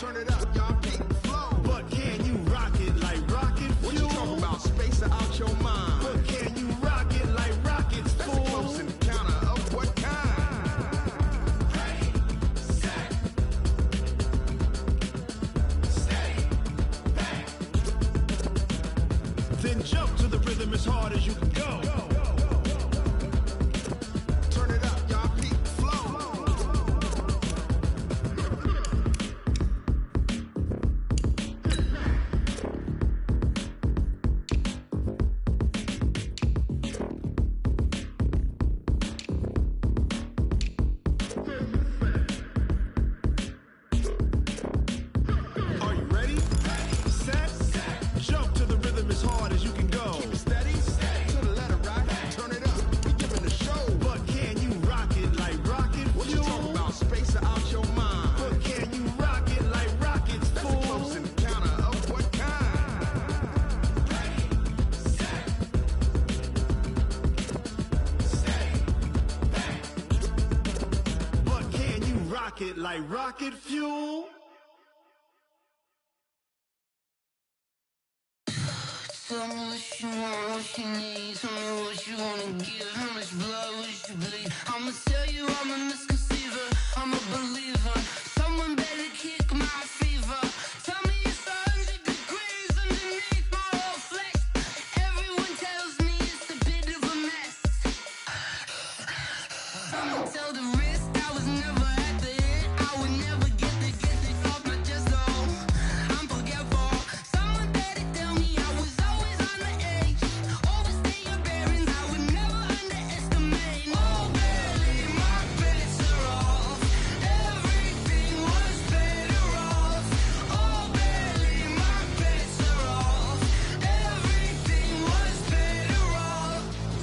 Turn it up, y'all keep flow. But can you rock it like rocket fuel? What you talking about? Space out your mind. But can you rock it like rockets, That's fool? a close encounter of what kind? Ready, set, stay back. Then jump to the rhythm as hard as you can go. Turn it up, y'all keep flow. Are you ready? Set, jump to the rhythm as hard as you can go. Keep it steady, to the letter right. Turn it up, we giving the show. But can you rock it like rocket What you fuel? talking about? Space out your mind. But can you rock it like rockets, That's a fool? close encounter of what kind? Ready, set, stay back. But can you rock it like rocket fuel? Tell me what you want, what you need. Tell me what you wanna give. How much blood would you bleed? I'ma tell you I'm a misconceiver. I'm a believer. Someone better kick my fever. Tell me it's 100 degrees underneath my whole flesh. Everyone tells me it's a bit of a mess. I'ma tell the risk I was never at the hit. I would never get it off my chest though. I'm forgetful. Someone better tell me I was always on the edge. Overstay your bearings, I would never underestimate. Oh, barely, my bets are off. Everything was better off. Oh, barely, my bets are off. Everything was better off.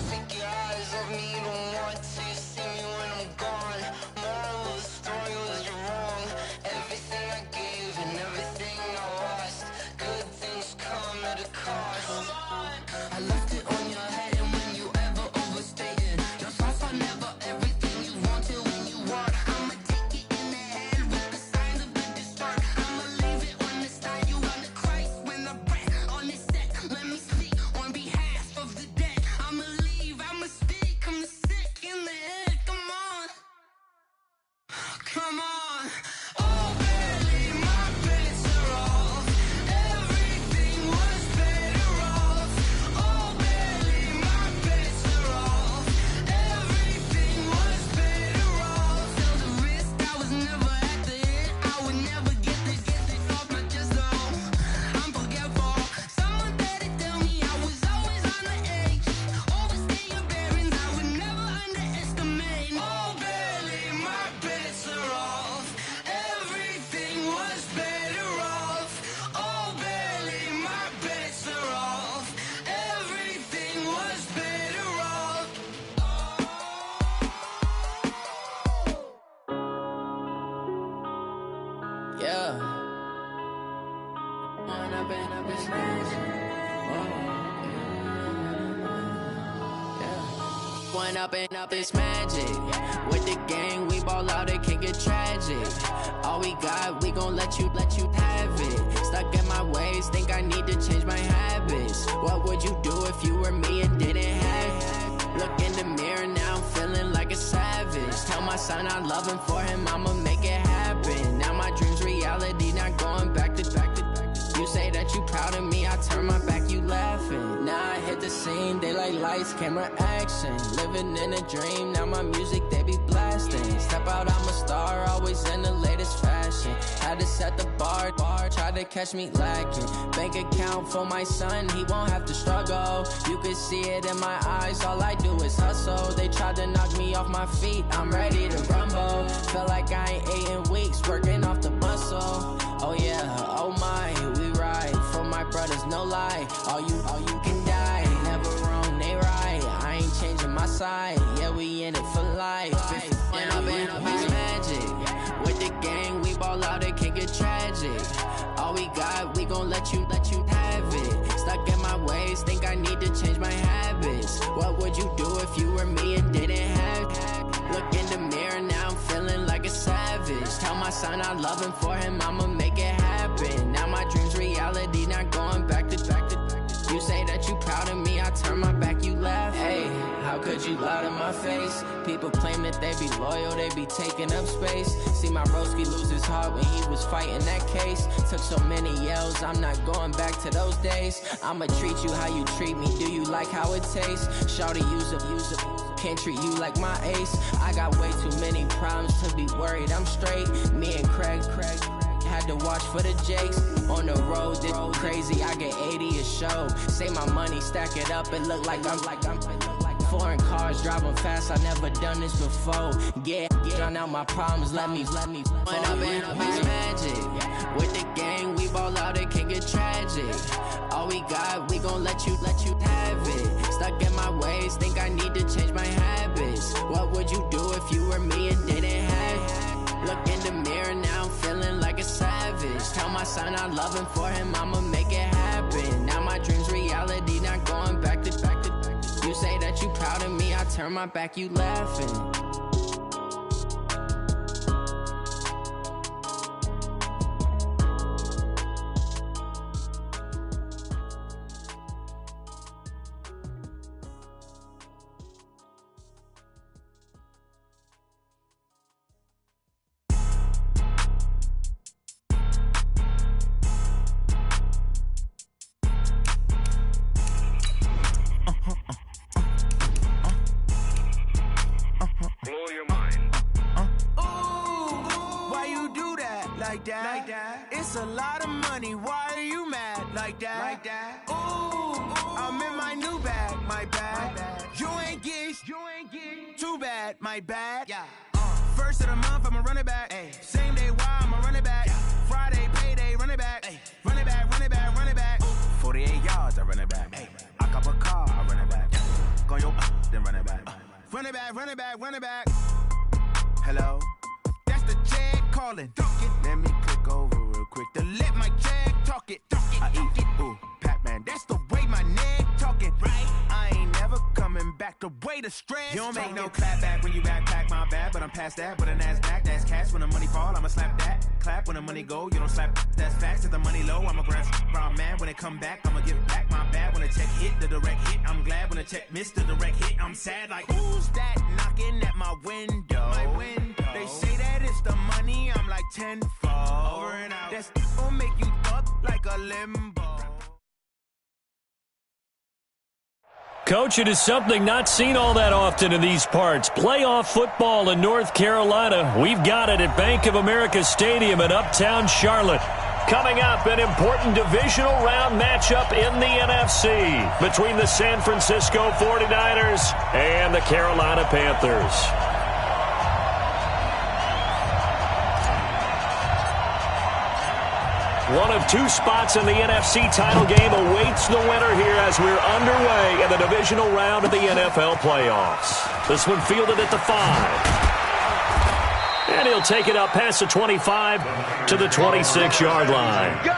Take your eyes off me, you don't want to see me when I'm gone. Moral of the story was you're wrong. Everything I gave and everything I lost. Good things come at a cost. I left it on your head, and when you ever overstay it, your thoughts are never everything you wanted when you want. I'ma take it in the head with the signs of the distort. I'ma leave it on the side. You on the Christ when the breath on this set. Let me speak on behalf of the dead. I'ma leave, I'ma speak. I'm the sick in the head. Come on, come on. Oh, barely, my bets are off. Everything was better off. Oh, barely, my bets are off. Everything was better off. Tell the risk I was never at the hit. I would never get it off my chest though. I'm forgetful. Someone better tell me I was always on the edge. Overstay your bearings, I would never underestimate. Oh, barely, my bets are off. Everything was better off. Oh, barely, my bets are off. Everything was better off. Yeah. When I've been smashed. When up it's magic. With the gang, we ball out, it can get tragic. All we got, we gon' let you have it. Stuck in my ways, think I need to change my habits. What would you do if you were me and didn't have it? Look in the mirror now, I'm feeling like a savage. Tell my son I love him, for him I'ma make it happen. Now my dream's reality, not going back to. You say that you proud of me, I turn my back, you laughing. Now I hit the scene, they like lights, camera, action. Living in a dream, now my music, they be blasting. Step out, I'm a star, always in the latest fashion. Had to set the bar, try to catch me lacking. Bank account for my son, he won't have to struggle. You can see it in my eyes, all I do is hustle. They tried to knock me off my feet, I'm ready to rumble. Feel like I ain't ate in weeks, working off the muscle. Oh yeah, oh my, we ride for my brothers, no lie. All you can die, never wrong, they right. I ain't changing my side, yeah, we in it for life. When I've been up, it's magic. With the gang, we ball out, it can get tragic. All we got, we gon' let you have it. Stuck in my ways, think I need to change my habits. What would you do if you were me and didn't have it? Look in the mirror, now I'm feeling like a savage. Tell my son I love him, for him I'ma make it happen. my face. People claim that they be loyal, they be taking up space. See my broski lose his heart when he was fighting that case. Took so many yells, I'm not going back to those days. I'ma treat you how you treat me, do you like how it tastes? Shawty, use up, can't treat you like my ace. I got way too many problems to be worried, I'm straight. Me and Craig had to watch for the Jakes. On the road, this crazy, I get 80 a show. Say my money, stack it up, it look like I'm foreign cars, driving fast, I never done this before. Yeah, drown out my problems, let me When up and up is magic. With the gang, we ball out, it can get tragic. All we got, we gon' let you have it. Stuck in my ways, think I need to change my habits. What would you do if you were me and didn't have it? Look in the mirror now, I'm feeling like a savage. Tell my son I love him, for him I'ma make it happen. Now my dream's reality, not going back to. You say that you proud of me, I turn my back, you laughing. Like that. It's a lot of money. Why are you mad like that? Ooh, I'm in my new bag, my bad. You ain't get too bad, my bad. Yeah. First of the month, I'ma run it back. Ay. Same day, why I'ma run it back. Yeah. Friday, payday, run it back. Ay. Run it back, run it back, run it back. 48 yards, I run it back. Ay. I cop a car, I run it back. Go your then run it back. Run it back, run it back, run it back. Hello? That's the check calling. Let me click over real quick to let my check talk it. I eat, ooh, Pac-Man, that's the way my neck talking. Right? I ain't never coming back the way the stress. You don't make no clap back when you backpack, my bad, but I'm past that. With a NASDAQ, that's cash. When the money fall, I'ma slap that. Clap when the money go, you don't slap. That's facts. If the money low, I'ma grab brown man. When it come back, I'ma give back my bad. When the check hit, the direct hit, I'm glad. When the check missed the direct hit, I'm sad. Like, who's that knocking at my window? My window. They say that it's the money, I'm like tenfold. Over and out. That's gon' make you fuck like a limbo. Coach, it is something not seen all that often in these parts. Playoff football in North Carolina. We've got it at Bank of America Stadium in Uptown Charlotte. Coming up, an important divisional round matchup in the NFC between the San Francisco 49ers and the Carolina Panthers. One of two spots in the NFC title game awaits the winner here as we're underway in the divisional round of the NFL playoffs. This one fielded at the 5. And he'll take it up past the 25 to the 26-yard line. Go!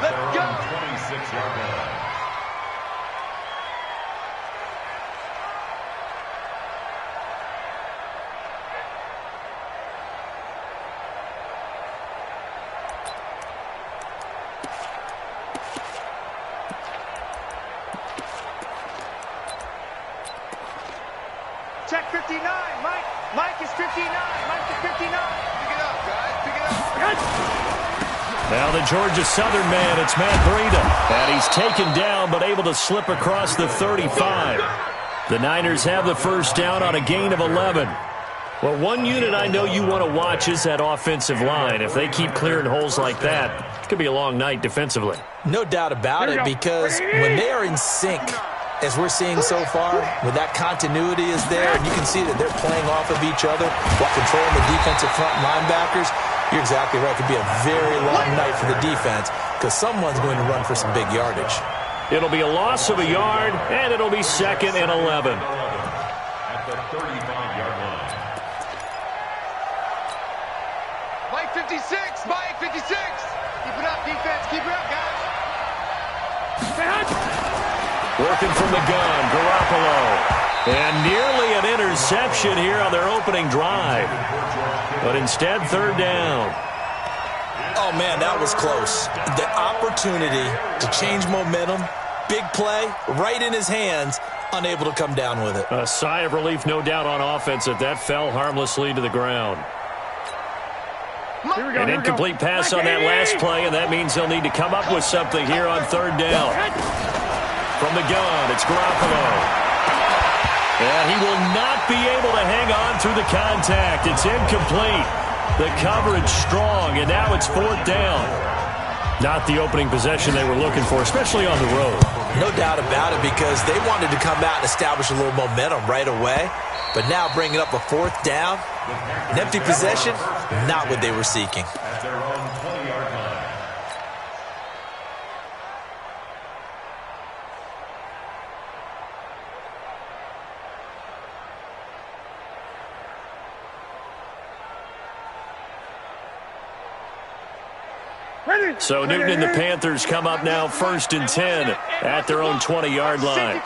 Let's go! 26-yard line. Check 59, Mike. Mike is 59. Mike is 59. Pick it up, guys. Pick it up. Now the Georgia Southern man, it's Matt Breida. And he's taken down but able to slip across the 35. The Niners have the first down on a gain of 11. Well, one unit I know you want to watch is that offensive line. If they keep clearing holes like that, it could be a long night defensively. No doubt about it, because when they are in sync, as we're seeing so far, when that continuity is there, and you can see that they're playing off of each other while controlling the defensive front linebackers, you're exactly right. It could be a very long night for the defense because someone's going to run for some big yardage. It'll be a loss of a yard, and it'll be 2nd and 11. At the 35-yard line. Mike 56, Mike 56. Keep it up, defense. Keep it up, guys. Working from the gun, Garoppolo. And nearly an interception here on their opening drive. But instead, 3rd down. Oh, man, that was close. The opportunity to change momentum, big play, right in his hands, unable to come down with it. A sigh of relief, no doubt, on offense that fell harmlessly to the ground. An incomplete pass on that last play, and that means they'll need to come up with something here on third down. From the gun, it's Garoppolo. And he will not be able to hang on through the contact. It's incomplete. The coverage strong, and now it's fourth down. Not the opening possession they were looking for, especially on the road. No doubt about it, because they wanted to come out and establish a little momentum right away. But now bringing up a fourth down, an empty possession, not what they were seeking. At their own 20-yard line. So Newton and the Panthers come up now 1st and 10 at their own 20-yard line.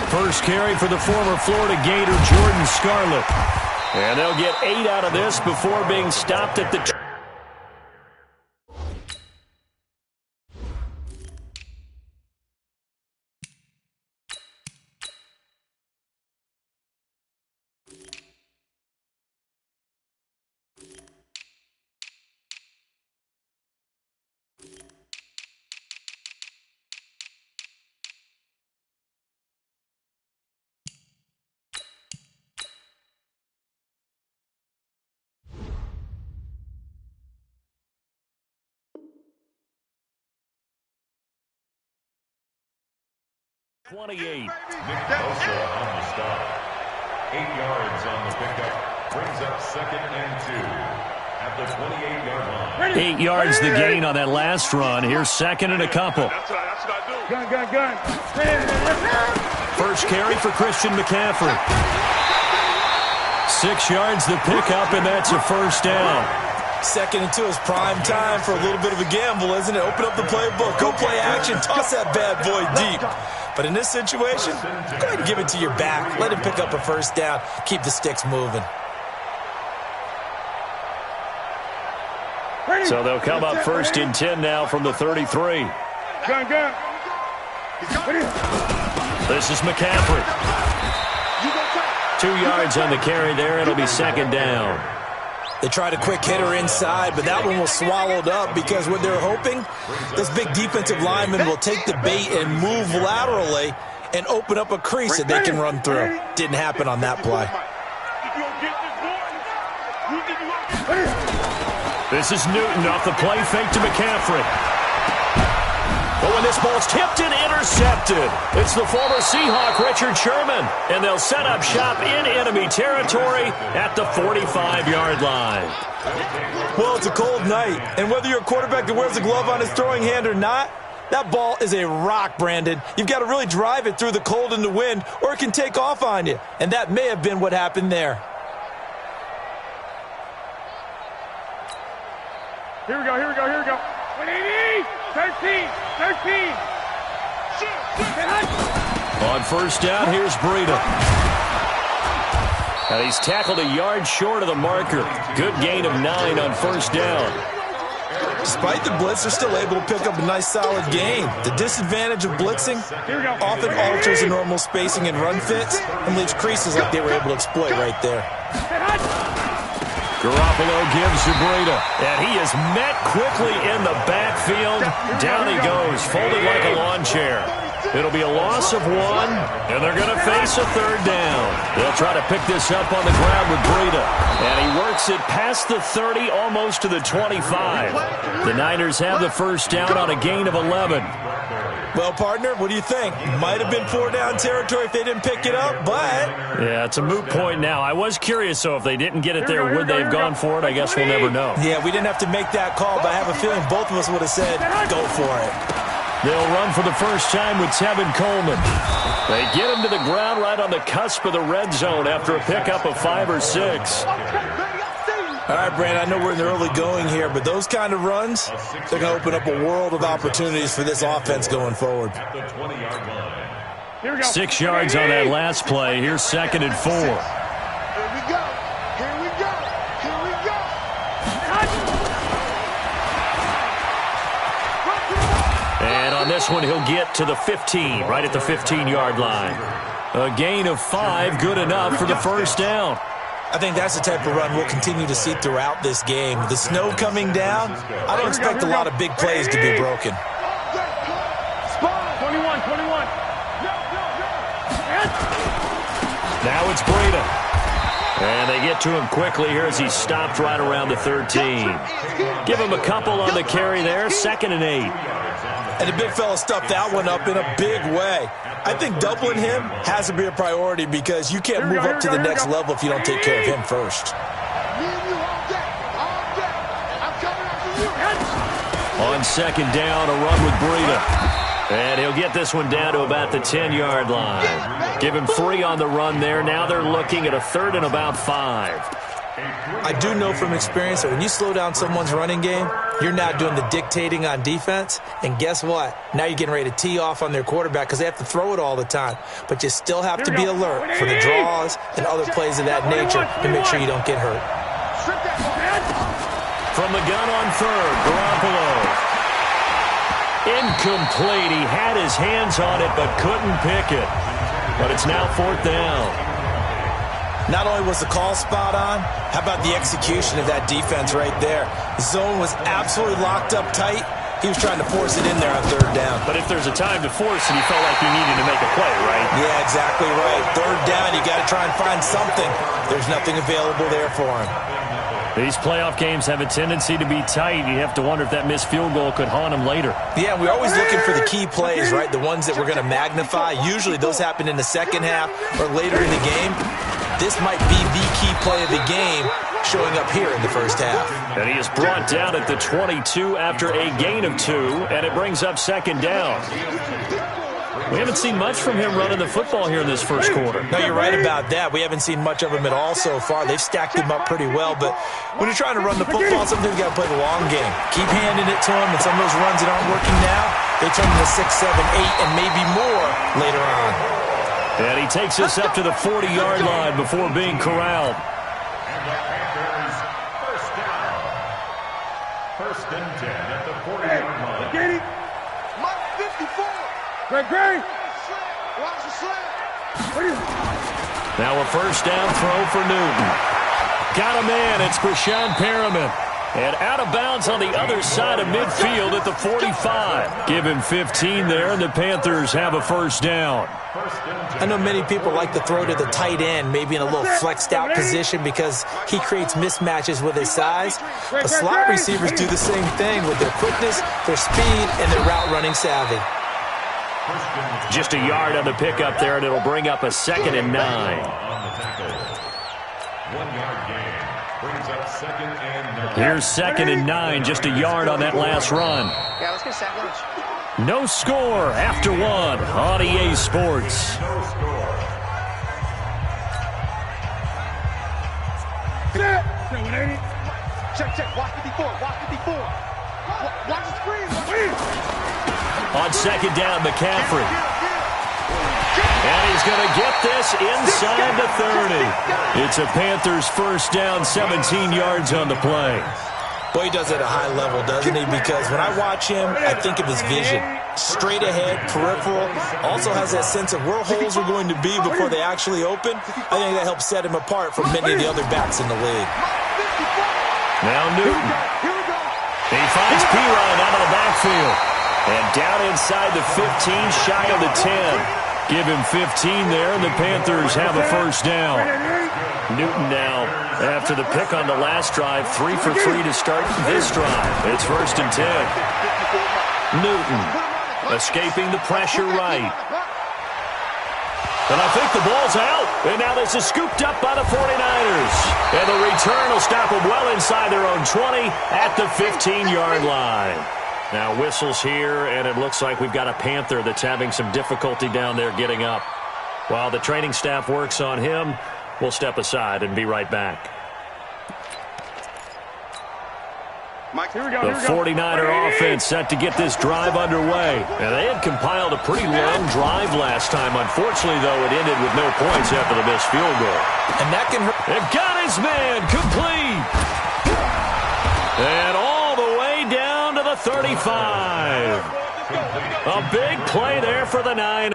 First carry for the former Florida Gator, Jordan Scarlett. And they'll get 8 out of this before being stopped at the... Nick Bosa on the stop. 8 yards on the pickup. Brings up 2nd and 2 at the 28-yard line. 8 yards the gain on that last run. Here's 2nd and a couple. That's what I do. Gun. First carry for Christian McCaffrey. 6 yards the pickup, and that's a first down. 2nd and 2 is prime time for a little bit of a gamble, isn't it? Open up the playbook, go play action, toss that bad boy deep. But in this situation, go ahead and give it to your back. Let him pick up a first down. Keep the sticks moving. So they'll come up 1st and 10 now from the 33. Gun. This is McCaffrey. 2 yards on the carry there. It'll be 2nd down. They tried a quick hitter inside, but that one was swallowed up because what they're hoping, this big defensive lineman will take the bait and move laterally and open up a crease that they can run through. Didn't happen on that play. This is Newton off the play fake to McCaffrey. But when this ball's tipped and intercepted, it's the former Seahawk, Richard Sherman. And they'll set up shop in enemy territory at the 45-yard line. Well, it's a cold night, and whether you're a quarterback that wears a glove on his throwing hand or not, that ball is a rock, Brandon. You've got to really drive it through the cold and the wind, or it can take off on you. And that may have been what happened there. Here we go. 180, 13. On first down, here's Breida. Now he's tackled a yard short of the marker. Good gain of 9 on first down. Despite the blitz, they're still able to pick up a nice, solid gain. The disadvantage of blitzing often alters the normal spacing and run fits and leaves creases like they were able to exploit right there. Garoppolo gives to Breida, and he is met quickly in the backfield. Down he goes, folded like a lawn chair. It'll be a loss of 1, and they're going to face a third down. They'll try to pick this up on the ground with Breida, and he works it past the 30, almost to the 25. The Niners have the first down on a gain of 11. Well, partner, what do you think? Might have been 4-down territory if they didn't pick it up, but... Yeah, it's a moot point now. I was curious, though, if they didn't get it there, would they have gone for it? I guess we'll never know. Yeah, we didn't have to make that call, but I have a feeling both of us would have said, go for it. They'll run for the first time with Tevin Coleman. They get him to the ground right on the cusp of the red zone after a pickup of 5 or 6. All right, Brandon, I know we're in the early going here, but those kind of runs, they're going to open up a world of opportunities for this offense going forward. 6 yards on that last play. Here's 2nd and 4. Here we go. And on this one he'll get to the 15, right at the 15-yard line. A gain of 5, good enough for the first down. I think that's the type of run we'll continue to see throughout this game. The snow coming down, I don't expect a lot of big plays to be broken. 21. Now it's Breida. And they get to him quickly here as he stopped right around the 13. Give him a couple on the carry there, 2nd and 8. And the big fella stuffed that one up in a big way. I think doubling him has to be a priority because you can't move up to the next level if you don't take care of him first. On 2nd down, a run with Breida. And he'll get this one down to about the 10-yard line. Give him 3 on the run there. Now they're looking at a 3rd and about 5. I do know from experience that when you slow down someone's running game, you're now doing the dictating on defense. And guess what? Now you're getting ready to tee off on their quarterback because they have to throw it all the time. But you still have to be alert for the draws and other plays of that nature to make sure you don't get hurt. From the gun on 3rd, Garoppolo. Incomplete. He had his hands on it but couldn't pick it. But it's now 4th down. Not only was the call spot on, how about the execution of that defense right there? The zone was absolutely locked up tight. He was trying to force it in there on 3rd down. But if there's a time to force it, he felt like he needed to make a play, right? Yeah, exactly right. 3rd down, you got to try and find something. There's nothing available there for him. These playoff games have a tendency to be tight. You have to wonder if that missed field goal could haunt him later. Yeah, we're always looking for the key plays, right? The ones that we're going to magnify. Usually those happen in the second half or later in the game. This might be the key play of the game showing up here in the first half. And he is brought down at the 22 after a gain of 2, and it brings up 2nd down. We haven't seen much from him running the football here in this first quarter. No, you're right about that. We haven't seen much of him at all so far. They've stacked him up pretty well, but when you're trying to run the football, sometimes you got to play the long game. Keep handing it to him, and some of those runs that aren't working now, they turn into 6, 7, 8, and maybe more later on. And he takes us up to the 40-yard line before being corralled. And the Panthers first down. 1st and 10 at the 40-yard line. Get it. Mark 54. Great. Watch the slam. Now a 1st down throw for Newton. Got a man. It's Brashon Perriman. And out of bounds on the other side of midfield at the 45. Give him 15 there, and the Panthers have a 1st down. I know many people like to throw to the tight end, maybe in a little flexed out position because he creates mismatches with his size. But slot receivers do the same thing with their quickness, their speed, and their route running savvy. Just a yard on the pickup there, and it'll bring up a 2nd and 9. 1 yard gain. Brings up 2nd and 9. Here's 2nd and 9, just a yard on that last run. Yeah, let's get second. No score after 1 on EA Sports. No score. Check. Watch 54. Watch the screen. On 2nd down, McCaffrey. And he's going to get this inside the 30. It's a Panthers 1st down, 17 yards on the play. Boy, he does it at a high level, doesn't he? Because when I watch him, I think of his vision. Straight ahead, peripheral. Also has that sense of where holes are going to be before they actually open. I think that helps set him apart from many of the other backs in the league. Now Newton. He finds Perine out of the backfield. And down inside the 15, shy of the 10. Give him 15 there, and the Panthers have a 1st down. Newton now, after the pick on the last drive, 3 for 3 to start this drive. It's 1st and 10. Newton escaping the pressure right. And I think the ball's out. And now this is scooped up by the 49ers. And the return will stop them well inside their own 20 at the 15-yard line. Now whistles here, and it looks like we've got a Panther that's having some difficulty down there getting up. While the training staff works on him, we'll step aside and be right back. The 49er offense set to get this drive underway. And they had compiled a pretty long drive last time. Unfortunately, though, it ended with no points after the missed field goal. And that can hurt. It got his man complete. And all the way down to the 35. A big play there for the Niners.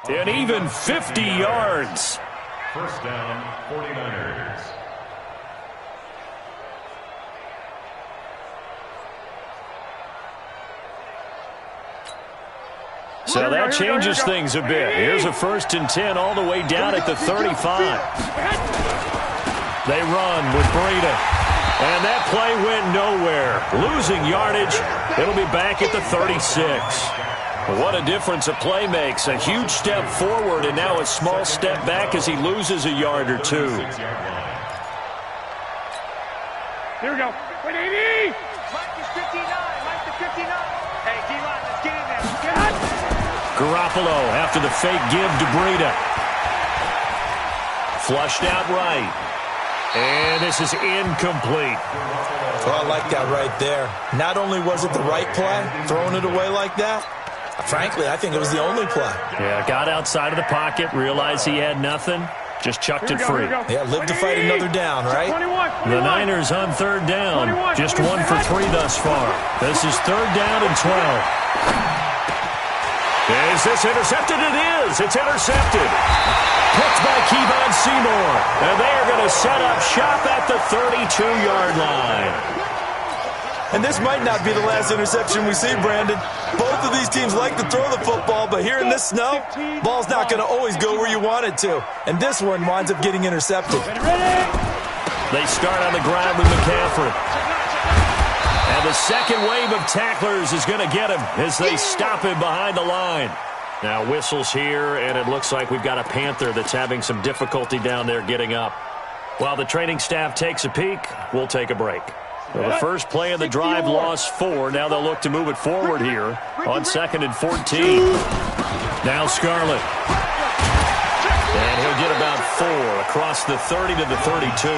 An even 50 yards. First down, 49ers. So that changes things a bit. Here's a 1st and 10 all the way down at the 35. They run with Breida. And that play went nowhere. Losing yardage. It'll be back at the 36. What a difference a play makes. A huge step forward and now a small step back as he loses a yard or two. Here we go. Wait, 80! Mike is 59. Mike to 59. Hey, D-line, let's get in there. Garoppolo after the fake give to Breida. Flushed out right. And this is incomplete. Well, I like that right there. Not only was it the right play, throwing it away like that, frankly, I think it was the only play. Yeah, got outside of the pocket, realized he had nothing, just chucked it free. Yeah, live to fight another down, right? 21. The Niners on 3rd down, just 1 for 3 thus far. This is 3rd down and 12. Is this intercepted? It is. It's intercepted. Picked by Kevon Seymour. And they are going to set up shop at the 32-yard line. And this might not be the last interception we see, Brandon. Both of these teams like to throw the football, but here in this snow, ball's not going to always go where you want it to. And this one winds up getting intercepted. They start on the ground with McCaffrey. And the second wave of tacklers is going to get him as they stop him behind the line. Now whistles here, and it looks like we've got a Panther that's having some difficulty down there getting up. While the training staff takes a peek, we'll take a break. Well, the first play of the drive lost 4. Now they'll look to move it forward here on 2nd and 14. Now Scarlett. And he'll get about 4 across the 30 to the 32.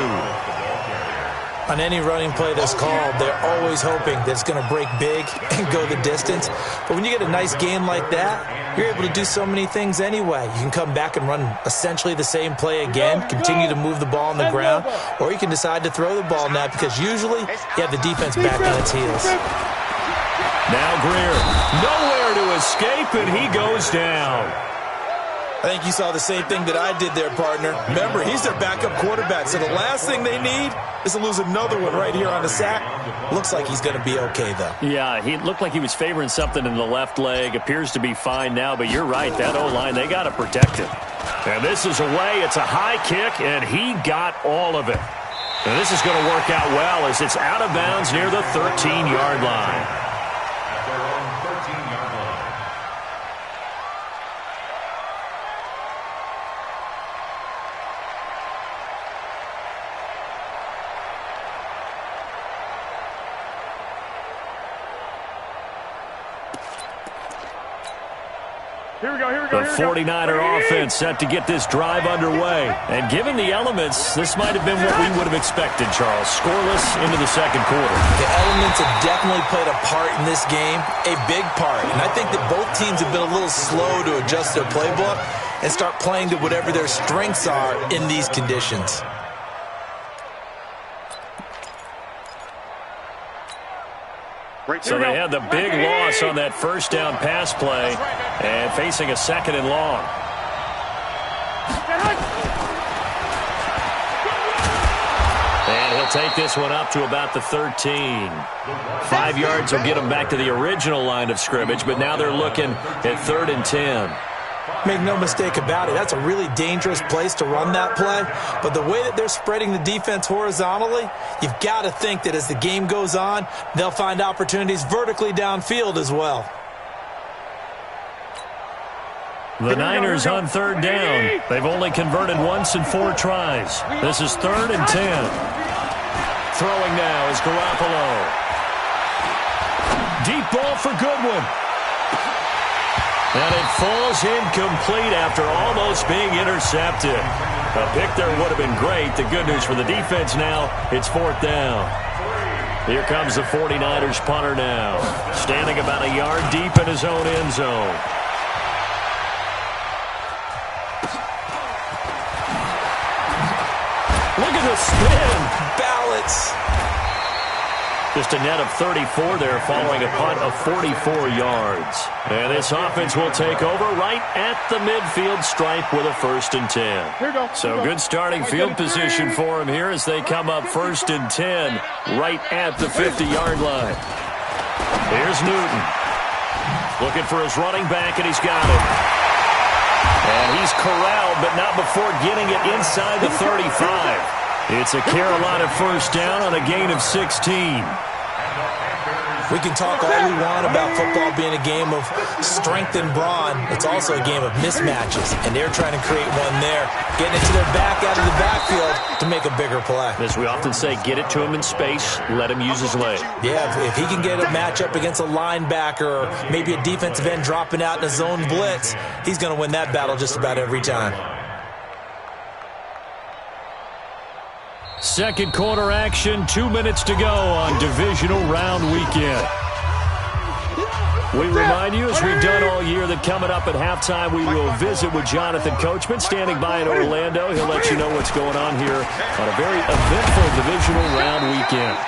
On any running play that's called, they're always hoping that it's going to break big and go the distance. But when you get a nice gain like that, you're able to do so many things anyway. You can come back and run essentially the same play again, continue to move the ball on the ground, or you can decide to throw the ball now because usually you have the defense back on its heels. Now Greer, nowhere to escape, and he goes down. I think you saw the same thing that I did there, partner. Remember, he's their backup quarterback, so the last thing they need is to lose another one right here on the sack. Looks like he's going to be okay, though. Yeah, he looked like he was favoring something in the left leg. Appears to be fine now, but you're right. That O-line, they got to protect him. And this is away. It's a high kick, and he got all of it. And this is going to work out well as it's out of bounds near the 13-yard line. The 49er offense set to get this drive underway. And given the elements, this might have been what we would have expected, Charles. Scoreless into the second quarter. The elements have definitely played a part in this game, a big part. And I think that both teams have been a little slow to adjust their playbook and start playing to whatever their strengths are in these conditions. So they had the big loss on that first down pass play and facing a 2nd and long. And he'll take this one up to about the 13. 5 yards will get them back to the original line of scrimmage, but now they're looking at 3rd and 10. Make no mistake about it, that's a really dangerous place to run that play. But the way that they're spreading the defense horizontally, you've got to think that as the game goes on, they'll find opportunities vertically downfield as well. The Niners on 3rd down. They've only converted once in 4 tries. This is 3rd and 10. Throwing now is Garoppolo. Deep ball for Goodwin. And it falls incomplete after almost being intercepted. A pick there would have been great. The good news for the defense now, it's 4th down. Here comes the 49ers punter now, standing about a yard deep in his own end zone. Look at the spin. Balance. Just a net of 34 there following a punt of 44 yards. And this offense will take over right at the midfield stripe with a 1st and 10. So good starting field position for him here as they come up 1st and 10 right at the 50-yard line. Here's Newton. Looking for his running back, and he's got it. And he's corralled, but not before getting it inside the 35. It's a Carolina 1st down on a gain of 16. We can talk all we want about football being a game of strength and brawn. It's also a game of mismatches, and they're trying to create one there, getting it to their back out of the backfield to make a bigger play. As we often say, get it to him in space, let him use his leg. Yeah, if he can get a matchup against a linebacker or maybe a defensive end dropping out in a zone blitz, he's going to win that battle just about every time. Second quarter action, 2 minutes to go on divisional round weekend. We remind you, as we've done all year, that coming up at halftime, we will visit with Jonathan Coachman, standing by in Orlando. He'll let you know what's going on here on a very eventful divisional round weekend.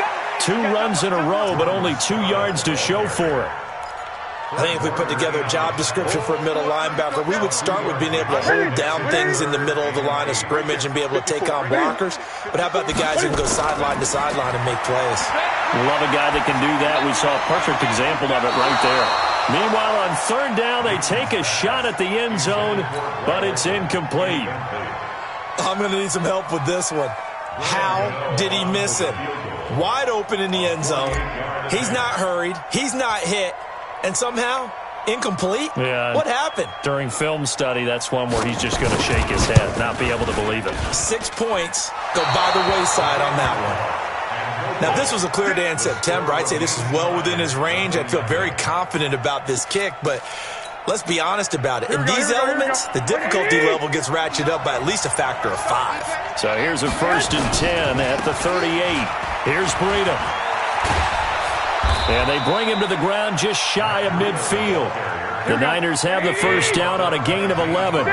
2 runs in a row, but only 2 yards to show for it. I think if we put together a job description for a middle linebacker, we would start with being able to hold down things in the middle of the line of scrimmage and be able to take on blockers. But how about the guys who can go sideline to sideline and make plays? Love a guy that can do that. We saw a perfect example of it right there. Meanwhile, on 3rd down, they take a shot at the end zone, but it's incomplete. I'm going to need some help with this one. How did he miss it? Wide open in the end zone. He's not hurried. He's not hit. And somehow, incomplete? Yeah. What happened? During film study, that's one where he's just going to shake his head, not be able to believe it. 6 points go by the wayside on that one. Now, if this was a clear day in September, I'd say this is well within his range. I'd feel very confident about this kick, but let's be honest about it. In these elements, the difficulty level gets ratcheted up by at least a factor of 5. So here's a 1st and 10 at the 38. Here's Breida. And they bring him to the ground just shy of midfield. The Niners have the 1st down on a gain of 11.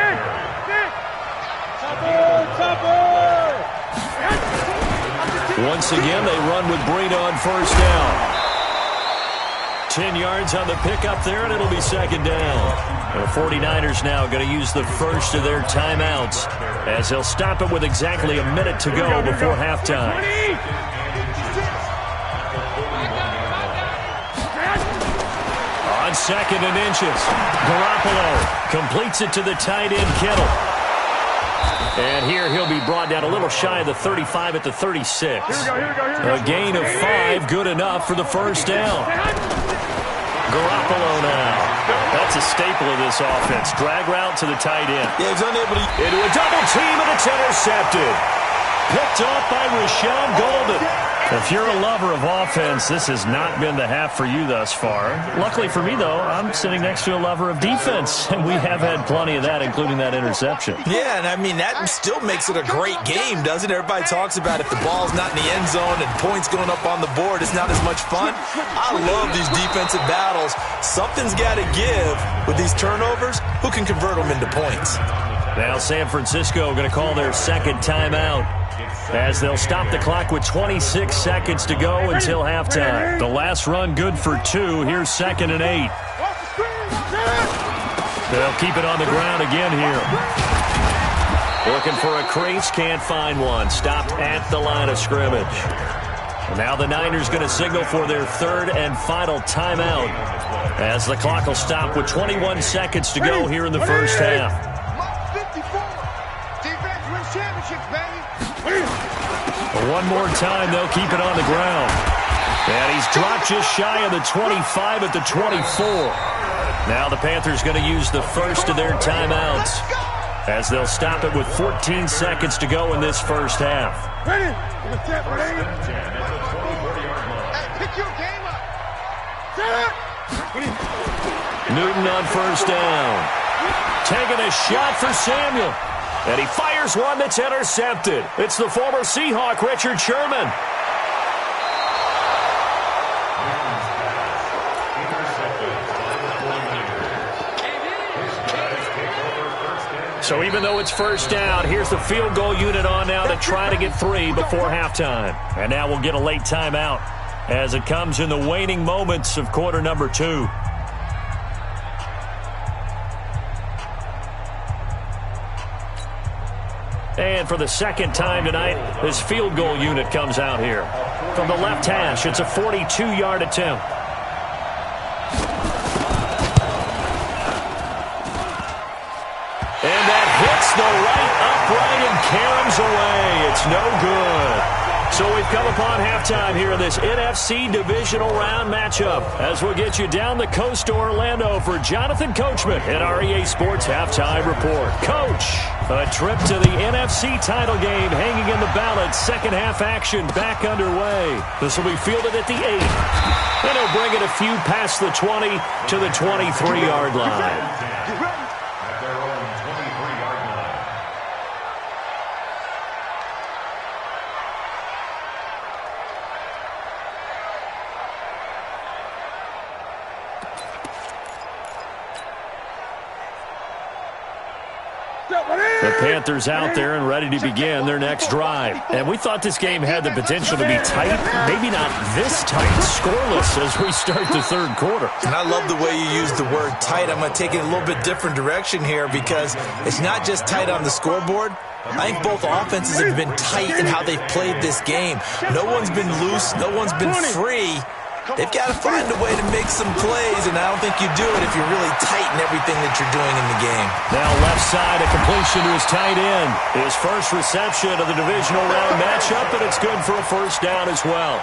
Once again, they run with Breida on 1st down. 10 yards on the pickup there, and it'll be 2nd down. The 49ers now going to use the first of their timeouts as they'll stop it with exactly a minute to go before halftime. On 2nd and inches, Garoppolo completes it to the tight end, Kittle. And here he'll be brought down a little shy of the 35 at the 36. A gain of 5, good enough for the 1st down. Garoppolo now. That's a staple of this offense. Drag route to the tight end. Yeah, he's unable to... Into a double team, and it's intercepted. Picked off by Rashawn Golden. If you're a lover of offense, this has not been the half for you thus far. Luckily for me, though, I'm sitting next to a lover of defense, and we have had plenty of that, including that interception. Yeah, and I mean, that still makes it a great game, doesn't it? Everybody talks about if the ball's not in the end zone and points going up on the board, it's not as much fun. I love these defensive battles. Something's got to give with these turnovers. Who can convert them into points? Now San Francisco going to call their 2nd timeout, as they'll stop the clock with 26 seconds to go until halftime. The last run good for 2. Here's 2nd and 8. They'll keep it on the ground again here. Looking for a crease, can't find one. Stopped at the line of scrimmage. And now the Niners going to signal for their 3rd and final timeout, as the clock will stop with 21 seconds to go here in the first half. One more time, they'll keep it on the ground. And he's dropped just shy of the 25 at the 24. Now the Panthers going to use the first of their timeouts, as they'll stop it with 14 seconds to go in this first half. Ready? Pick your game up. Newton on first down. Taking a shot for Samuel. And he fires one that's intercepted. It's the former Seahawk, Richard Sherman. So even though it's first down, here's the field goal unit on now to try to get 3 before halftime. And now we'll get a late timeout as it comes in the waning moments of quarter number 2. And for the second time tonight, this field goal unit comes out here. From the left hash, it's a 42-yard attempt. And that hits the right upright and caroms away. It's no good. So we've come upon halftime here in this NFC Divisional Round matchup as we'll get you down the coast to Orlando for Jonathan Coachman in our EA Sports Halftime Report. Coach, a trip to the NFC title game hanging in the balance. Second half action back underway. This will be fielded at the 8. And he'll bring it a few past the 20 to the 23-yard line. The Panthers out there and ready to begin their next drive. And we thought this game had the potential to be tight. Maybe not this tight, scoreless as we start the third quarter. And I love the way you use the word tight. I'm going to take it a little bit different direction here because it's not just tight on the scoreboard. I think both offenses have been tight in how they've played this game. No one's been loose. No one's been free. They've got to find a way to make some plays, and I don't think you do it if you're really tight in everything that you're doing in the game. Now left side, a completion to his tight end. His first reception of the divisional round matchup, and it's good for a first down as well.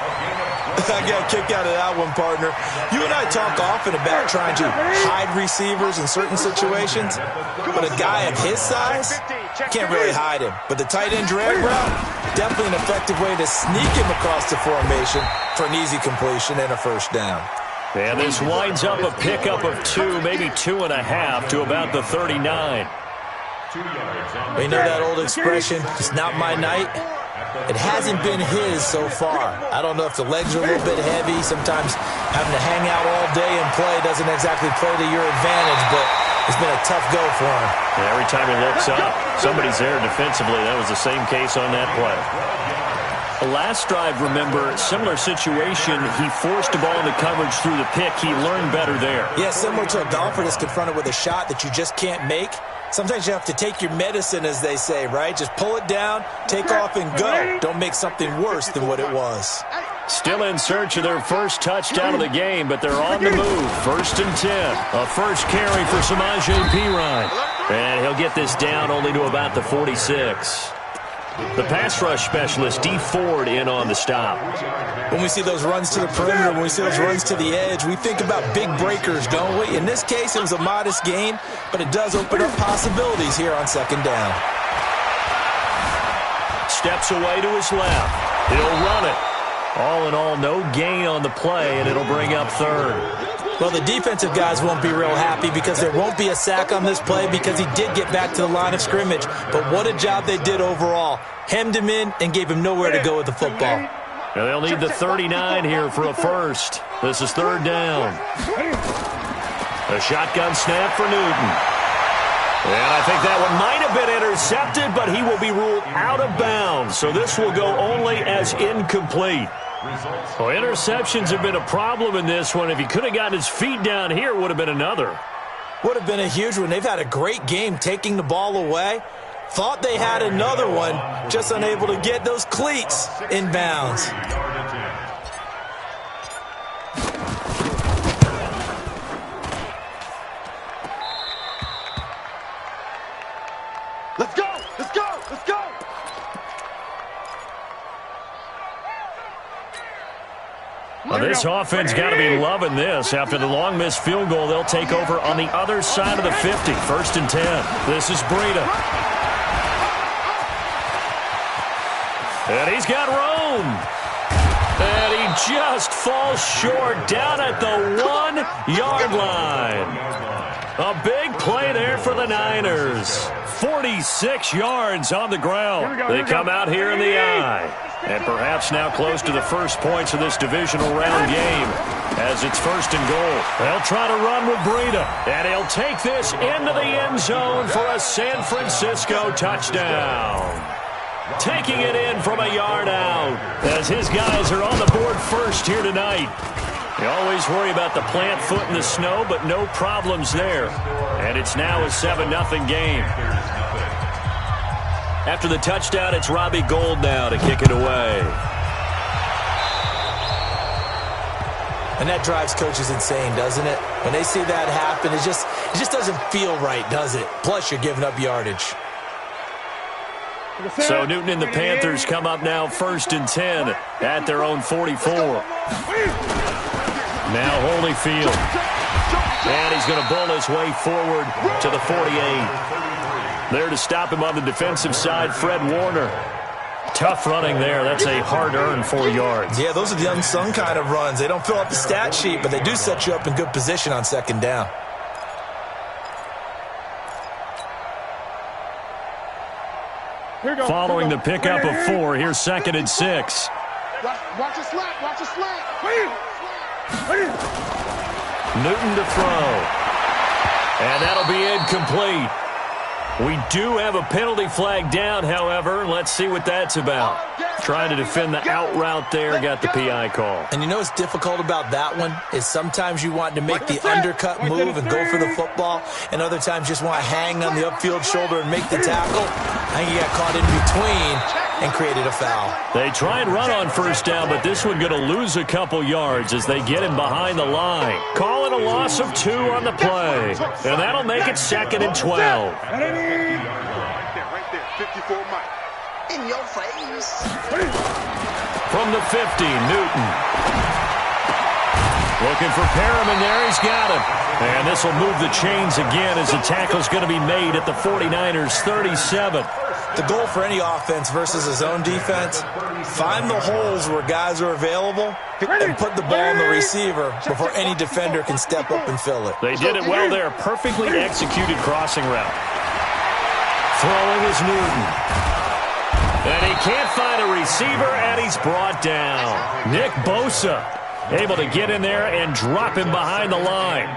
I got a kick out of that one, partner. You and I talk often about trying to hide receivers in certain situations, but a guy of his size can't really hide him. But the tight end drag route, definitely an effective way to sneak him across the formation for an easy completion and a first down. And this winds up a pickup of 2, maybe 2.5 to about the 39. We know that old expression, it's not my night. It hasn't been his so far. I don't know if the legs are a little bit heavy. Sometimes having to hang out all day and play doesn't exactly play to your advantage, but it's been a tough go for him. Yeah, every time he looks up, somebody's there defensively. That was the same case on that play. The last drive, remember, similar situation. He forced the ball into coverage through the pick. He learned better there. Yeah, similar to a golfer that's confronted with a shot that you just can't make. Sometimes you have to take your medicine, as they say, right? Just pull it down, take off, and go. Don't make something worse than what it was. Still in search of their first touchdown of the game, but they're on the move. First and 10. A first carry for Samaje Perine. And he'll get this down only to about the 46. The pass rush specialist, D. Ford, in on the stop. When we see those runs to the perimeter, when we see those runs to the edge, we think about big breakers, don't we? In this case, it was a modest gain, but it does open up possibilities here on second down. Steps away to his left. He'll run it. All in all, no gain on the play, and it'll bring up third. Well, the defensive guys won't be real happy because there won't be a sack on this play because he did get back to the line of scrimmage. But what a job they did overall. Hemmed him in and gave him nowhere to go with the football. Now they'll need the 39 here for a first. This is third down. A shotgun snap for Newton. And I think that one might have been intercepted, but he will be ruled out of bounds. So this will go only as incomplete. Well, interceptions have been a problem in this one. If he could have gotten his feet down here, it would have been another. Would have been a huge one. They've had a great game taking the ball away. Thought they had another one, just unable to get those cleats in bounds. Let's go! Let's go! Let's go! Well, this offense got to be loving this. After the long missed field goal, they'll take over on the other side of the 50. First and 10. This is Breida. And he's got Rome. And he just falls short down at the 1-yard line. A big play there for the Niners. 46 yards on the ground. They come out here in the eye. And perhaps now close to the first points of this divisional round game as it's 1st and goal. They'll try to run with Breida. And he'll take this into the end zone for a San Francisco touchdown. Taking it in from a yard out as his guys are on the board first here tonight. You always worry about the plant foot in the snow, but no problems there. And it's now a 7-0 game. After the touchdown, it's Robbie Gould now to kick it away. And that drives coaches insane, doesn't it? When they see that happen, it just doesn't feel right, does it? Plus, you're giving up yardage. So Newton and the Panthers come up now 1st and 10 at their own 44. Now Holyfield. And he's going to bull his way forward to the 48. There to stop him on the defensive side, Fred Warner. Tough running there. That's a hard-earned 4 yards. Yeah, those are the unsung kind of runs. They don't fill up the stat sheet, but they do set you up in good position on 2nd down. Following the pickup of 4, here's 2nd and 6. Watch a slant. Watch a slant. Newton to throw. And that'll be incomplete. We do have a penalty flag down, however. Let's see what that's about. Trying to defend the out route there, got the PI call. And you know what's difficult about that one is sometimes you want to make the undercut move and go for the football, and other times just want to hang on the upfield shoulder and make the tackle. I think he got caught in between and created a foul. They try and run on 1st down, but this one going to lose a couple yards as they get him behind the line. Calling a loss of 2 on the play, and that'll make it 2nd and 12. Right there, 54 Mike. In your face. From the 50, Newton. Looking for Perriman there. He's got him. And this will move the chains again as the tackle's going to be made at the 49ers' 37. The goal for any offense versus a zone defense, find the holes where guys are available and put the ball in the receiver before any defender can step up and fill it. They did it well there. Perfectly executed crossing route. Throwing is Newton. And he can't find a receiver, and he's brought down. Nick Bosa able to get in there and drop him behind the line.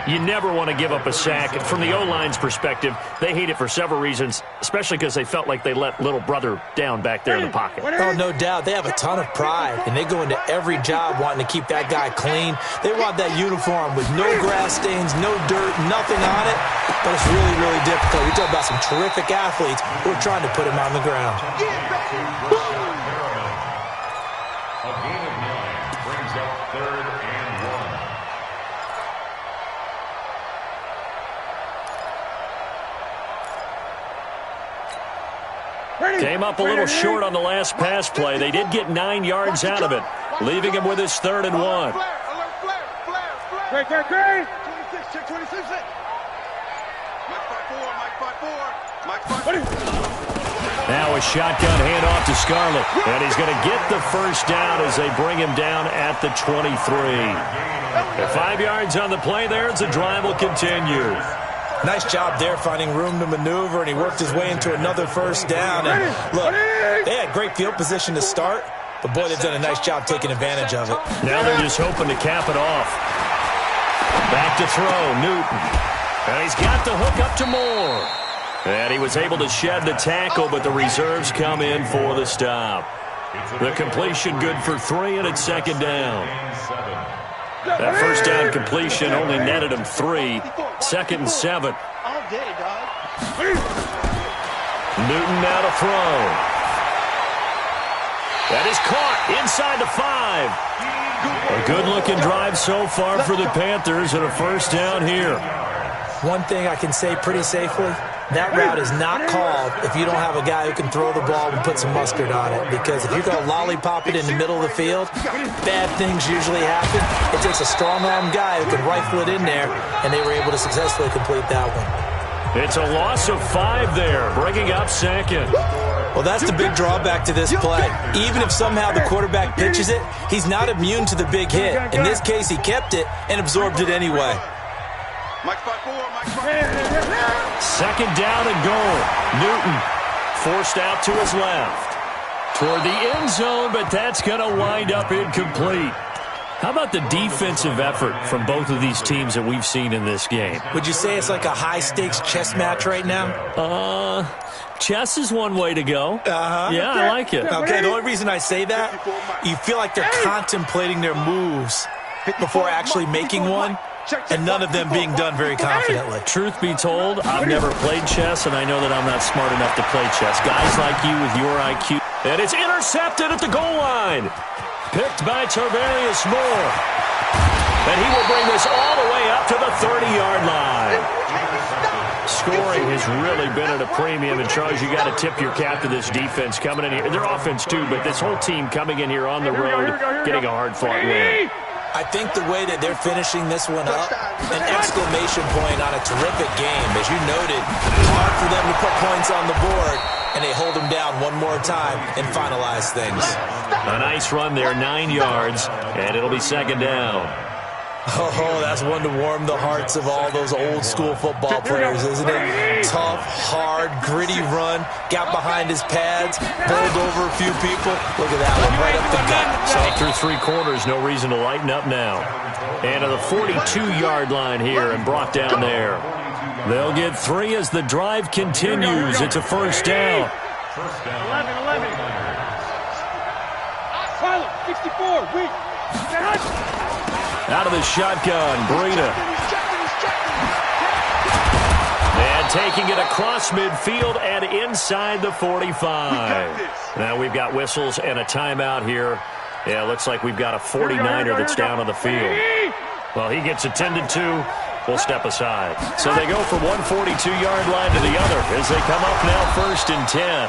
You never want to give up a sack. From the O-line's perspective, they hate it for several reasons, especially because they felt like they let little brother down back there in the pocket. Oh, no doubt. They have a ton of pride, and they go into every job wanting to keep that guy clean. They want that uniform with no grass stains, no dirt, nothing on it, but it's really, really difficult. You're talking about some terrific athletes who are trying to put him on the ground. A gain of 9 brings up 3rd and 1. Came up a little short on the last pass play. They did get 9 yards out of it, leaving him with his 3rd and 1. Great. 26, check 26. Mike 5-4, Mike 5-4. Now a shotgun handoff to Scarlett, and he's going to get the 1st down as they bring him down at the 23. At 5 yards on the play there, as the drive will continue. Nice job there finding room to maneuver, and he worked his way into another 1st down. And look, they had great field position to start, but boy, they've done a nice job taking advantage of it. Now they're just hoping to cap it off. Back to throw, Newton. And he's got the hook up to Moore. And he was able to shed the tackle, but the reserves come in for the stop. The completion good for 3, and it's 2nd down. That 1st down completion only netted him 3. 2nd and 7. All day, dog. Newton now to throw. That is caught inside the 5. A good-looking drive so far for the Panthers, and a 1st down here. One thing I can say pretty safely, that route is not called if you don't have a guy who can throw the ball and put some mustard on it. Because if you're going to lollipop it in the middle of the field, bad things usually happen. It takes a strong-arm guy who can rifle it in there, and they were able to successfully complete that one. It's a loss of 5 there, bringing up 2nd. Well, that's the big drawback to this play. Even if somehow the quarterback pitches it, he's not immune to the big hit. In this case, he kept it and absorbed it anyway. Second down and goal. Newton forced out to his left. Toward the end zone, but that's going to wind up incomplete. How about the defensive effort from both of these teams that we've seen in this game? Would you say it's like a high-stakes chess match right now? Chess is one way to go. Yeah, I like it. Okay, the only reason I say that, you feel like they're contemplating their moves before actually making one, and none of them being done very confidently. Truth be told, I've never played chess, and I know that I'm not smart enough to play chess. Guys like you with your IQ. And it's intercepted at the goal line. Picked by Tarvarius Moore. And he will bring this all the way up to the 30-yard line. Scoring has really been at a premium. And, Charles, you got to tip your cap to this defense coming in here. Their offense, too, but this whole team coming in here on the road, getting a hard-fought win. I think the way that they're finishing this one up, an exclamation point on a terrific game. As you noted, hard for them to put points on the board, and they hold them down one more time and finalize things. A nice run there, 9 yards, and it'll be second down. Oh, that's one to warm the hearts of all those old-school football players, isn't it? Tough, hard, gritty run, got behind his pads, bowled over a few people. Look at that one, right up the gut. So through three quarters, no reason to lighten up now. And to the 42-yard line here and brought down there. They'll get 3 as the drive continues. It's a first down. 11. 64, weak. Out of the shotgun, Breida. And taking it across midfield and inside the 45. Now we've got whistles and a timeout here. Yeah, it looks like we've got a 49er that's down on the field. Well, he gets attended to. We'll step aside. So they go from one 42-yard line to the other as they come up now first and 10.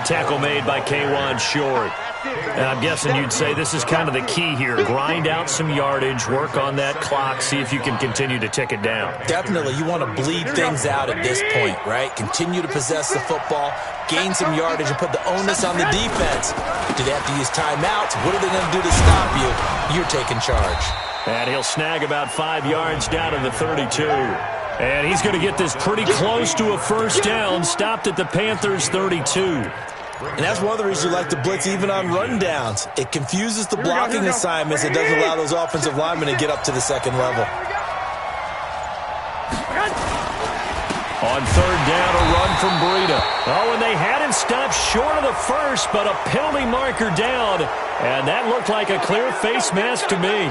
Tackle made by K'Wan Short. And I'm guessing you'd say this is kind of the key here. Grind out some yardage, work on that clock, see if you can continue to tick it down. Definitely. You want to bleed things out at this point, right? Continue to possess the football, gain some yardage, and put the onus on the defense. Do they have to use timeouts? What are they going to do to stop you? You're taking charge. And he'll snag about 5 yards down to the 32. And he's going to get this pretty close to a first down, stopped at the Panthers' 32. And that's one of the reasons you like to blitz even on rundowns. It confuses the blocking assignments. It doesn't allow those offensive linemen to get up to the second level. On third down, a run from Breida. Oh, and they had him stopped short of the first, but a penalty marker down. And that looked like a clear face mask to me.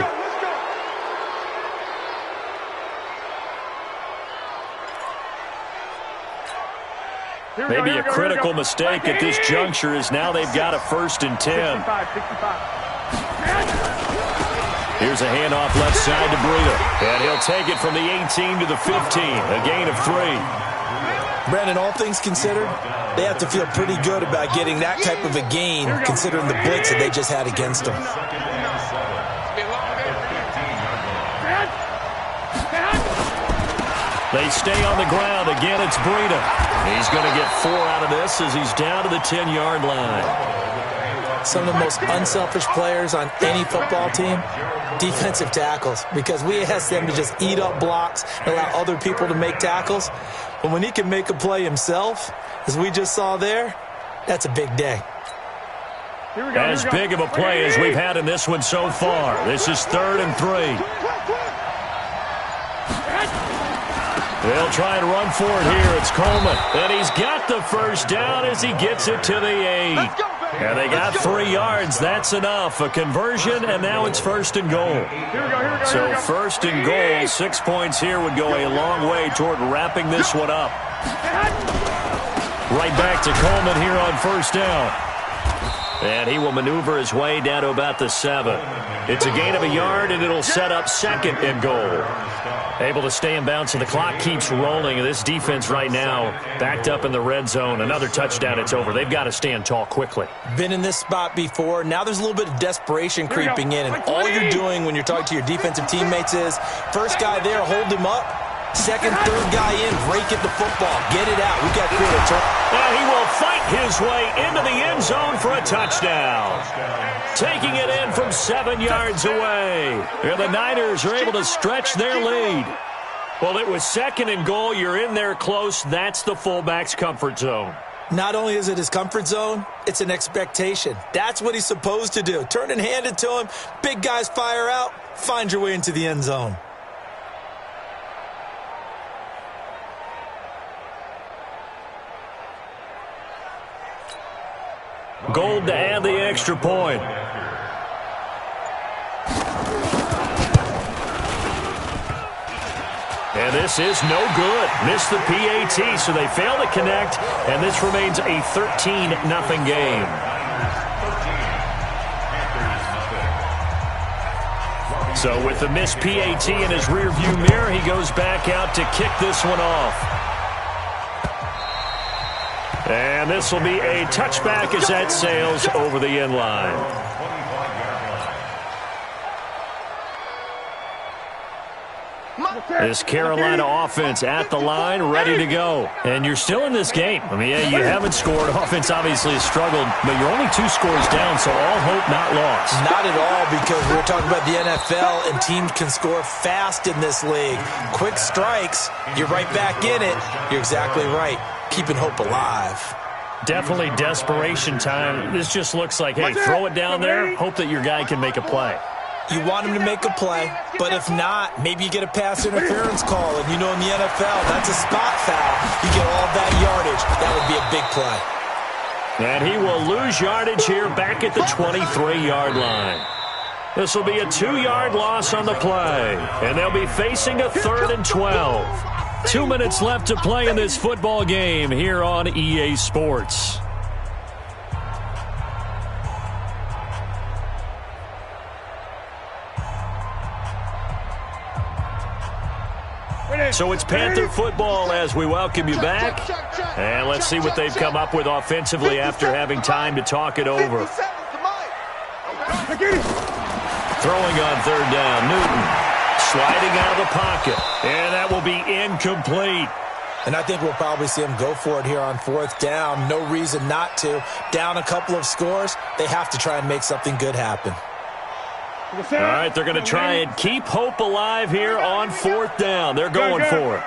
Maybe a critical mistake at this juncture is now they've got a first and 10. Here's a handoff left side to Breida. And he'll take it from the 18 to the 15. A gain of 3. Brandon, all things considered, they have to feel pretty good about getting that type of a gain considering the blitz that they just had against them. They stay on the ground. Again, it's Breida. He's going to get 4 out of this as he's down to the 10-yard line. Some of the most unselfish players on any football team, defensive tackles, because we ask them to just eat up blocks and allow other people to make tackles. But when he can make a play himself, as we just saw there, that's a big day. As big of a play as we've had in this one so far. This is 3rd and 3. They'll try and run for it here. It's Coleman. And he's got the first down as he gets it to the 8. And they got 3 yards. That's enough. A conversion, and now it's 1st and goal. So 1st and goal, 6 points here would go a long way toward wrapping this one up. Right back to Coleman here on 1st down. And he will maneuver his way down to about the 7. It's a gain of a yard, and it'll set up 2nd and goal. Able to stay in bounds, and the clock keeps rolling. And this defense right now backed up in the red zone. Another touchdown, it's over. They've got to stand tall quickly. Been in this spot before. Now there's a little bit of desperation creeping in. And all you're doing when you're talking to your defensive teammates is, first guy there, hold him up. Second, third guy in, rake at the football. Get it out. We got clear to turn. And he will fight his way into the end zone for a touchdown. Taking it in from 7 yards away. And the Niners are able to stretch their lead. Well, it was 2nd and goal. You're in there close. That's the fullback's comfort zone. Not only is it his comfort zone, it's an expectation. That's what he's supposed to do. Turn and hand it to him. Big guys fire out. Find your way into the end zone. Gold to add the extra point. And this is no good. Missed the PAT, so they fail to connect, and this remains a 13-0 game. So with the missed PAT in his rearview mirror, he goes back out to kick this one off. And this will be a touchback as that sails over the end line. This Carolina offense at the line, ready to go. And you're still in this game. I mean, yeah, you haven't scored. Offense obviously has struggled, but you're only 2 scores down, so all hope not lost. Not at all, because we're talking about the NFL, and teams can score fast in this league. Quick strikes, you're right back in it. You're exactly right. Keeping hope alive. Definitely desperation time. This just looks like, hey, throw it down there, hope that your guy can make a play. You want him to make a play, but if not, maybe you get a pass interference call, and you know in the NFL, that's a spot foul. You get all that yardage. That would be a big play. And he will lose yardage here back at the 23-yard line. This will be a 2-yard loss on the play, and they'll be facing a 3rd and 12. 2 minutes left to play in this football game here on EA Sports. So it's Panther football as we welcome you back. And let's see what they've come up with offensively after having time to talk it over. Throwing on 3rd down, Newton sliding out of the pocket. And that will be incomplete. And I think we'll probably see him go for it here on 4th down. No reason not to. Down a couple of scores, they have to try and make something good happen. All right, they're going to try and keep hope alive here on 4th down. They're going for it.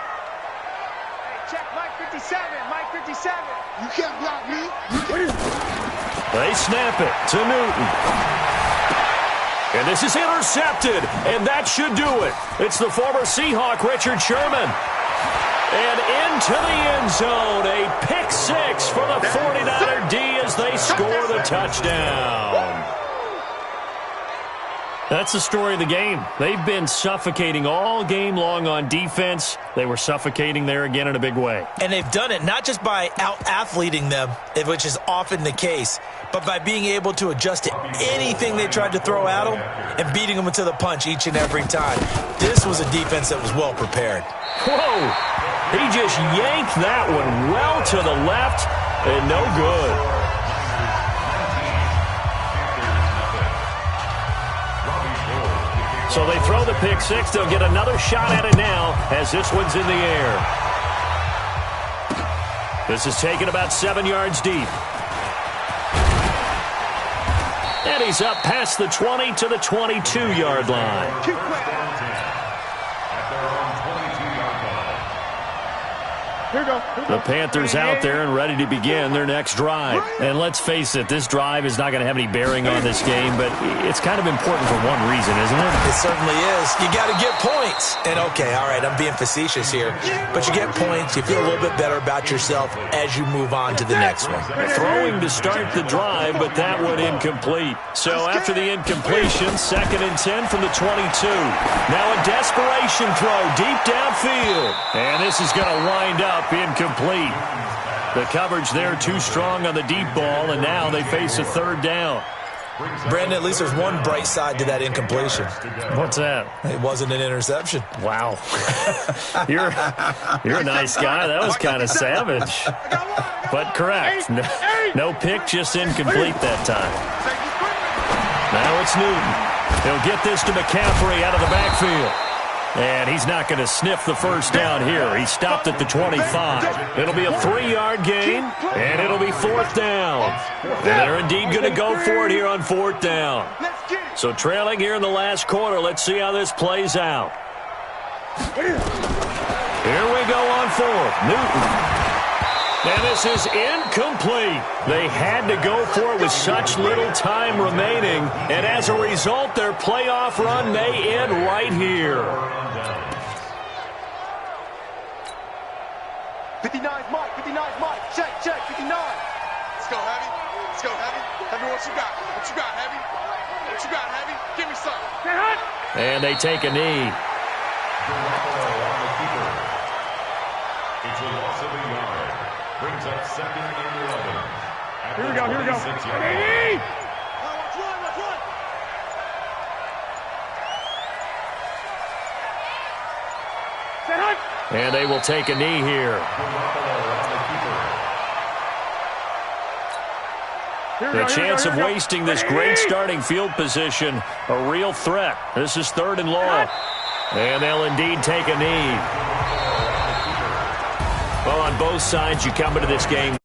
Check Mike 57, Mike 57. You can't block me. They snap it to Newton. And this is intercepted, and that should do it. It's the former Seahawk, Richard Sherman. And into the end zone, a pick 6 for the 49er D as they score the touchdown. That's the story of the game. They've been suffocating all game long on defense. They were suffocating there again in a big way. And they've done it not just by out-athleting them, which is often the case, but by being able to adjust to anything they tried to throw at them and beating them to the punch each and every time. This was a defense that was well prepared. Whoa! He just yanked that one well to the left and no good. So they throw the pick 6. They'll get another shot at it now as this one's in the air. This is taken about 7 yards deep. And he's up past the 20 to the 22-yard line. The Panthers out there and ready to begin their next drive. And let's face it, this drive is not going to have any bearing on this game, but it's kind of important for one reason, isn't it? It certainly is. You got to get points. And okay, all right, I'm being facetious here, but you get points, you feel a little bit better about yourself as you move on to the next one. Throwing to start the drive, but that one incomplete. So after the incompletion, 2nd and 10 from the 22. Now a desperation throw deep downfield. And this is going to wind up incomplete. The coverage there too strong on the deep ball, and now they face a 3rd down. Brandon, at least there's one bright side to that incompletion. What's that? It wasn't an interception. Wow. You're a nice guy. That was kind of savage. But correct. No pick, just incomplete that time. Now it's Newton. He'll get this to McCaffrey out of the backfield. And he's not going to sniff the first down here. He stopped at the 25. It'll be a 3-yard gain, and it'll be 4th down. And they're indeed going to go for it here on 4th down. So trailing here in the last quarter. Let's see how this plays out. Here we go on 4th. Newton. And this is incomplete. They had to go for it with such little time remaining. And as a result, their playoff run may end right here. 59's Mike. 59's Mike. Check. 59. Let's go, Heavy. Let's go, Heavy. Heavy, what you got? What you got, Heavy? What you got, Heavy? Give me something. And they take a knee. It's a loss of a yard. Brings up 2nd and 11. Here we go. Ready? And they will take a knee here. The chance of wasting this great starting field position, a real threat. This is 3rd and long. And they'll indeed take a knee. Well, on both sides, you come into this game